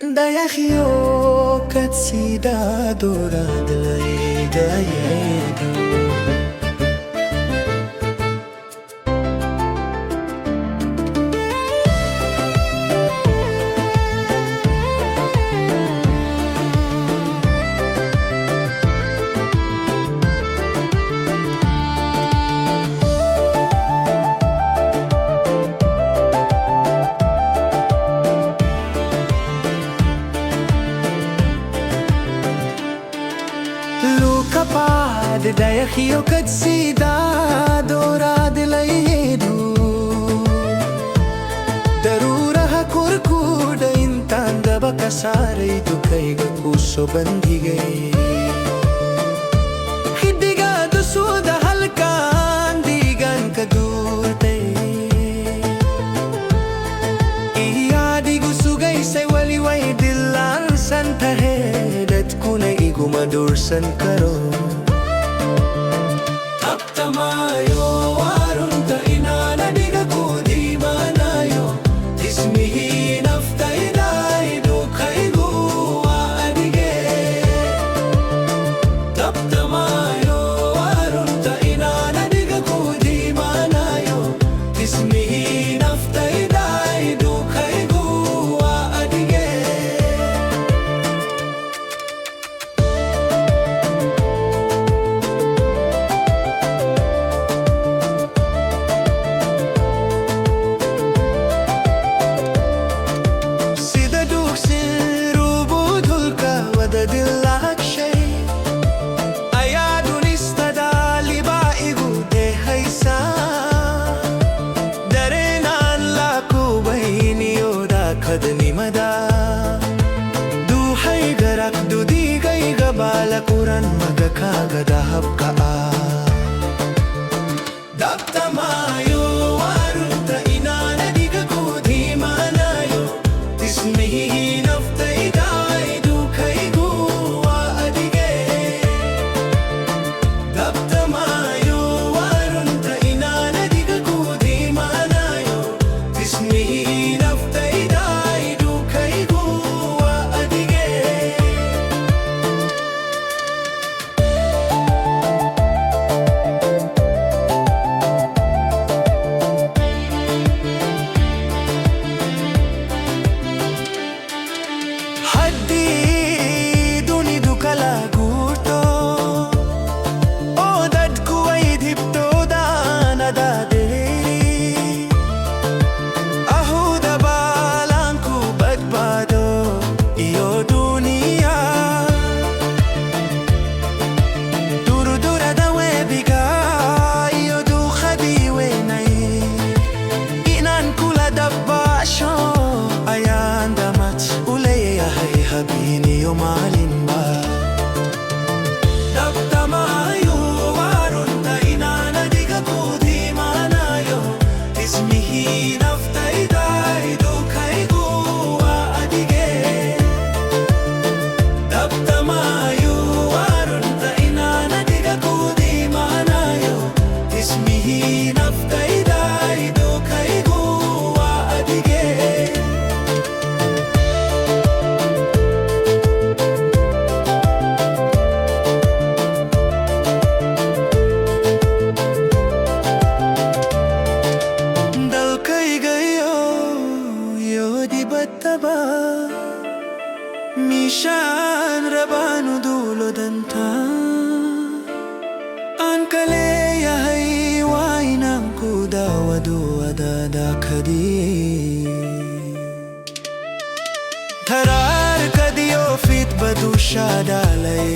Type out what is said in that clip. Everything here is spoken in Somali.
Dayakhyo katsida doradlay dayedu Kapad dayakhyo katsida doradlaydu Darura kurkuda intanda bakasare dukaiga kuso bandige Hidiga dusuda halkan digan kadurte Iyadi gusugay say waliway dilan santahe dat kunay igumadursan karo Taptamayo warunta inana diga kudi manayo Tismihi naftaiday dukaigu adige Taptamayo warunta inana diga kudi manayo Tismihi naftaiday dukaigu adige Duhay garak dudigay gabalakuran magakagadahap kaa Daptamayo warunta inana diga kudi manayo Tismihi naftaiday dukaigu adige Daptamayo warunta inana diga kudi manayo Tismihi naftaiday dukaigu adige Habini o malimba Daptamayo warunta inana diga kudi manayo Tismihi naftaiday dukaigu adige Daptamayo warunta inana diga kudi manayo Tismihi naftaiday dukaigu adige Mishan rabanu dulo danta Ankale yahay wainang kudawadu adada kadi Tarar kadiyo fit badusha dalay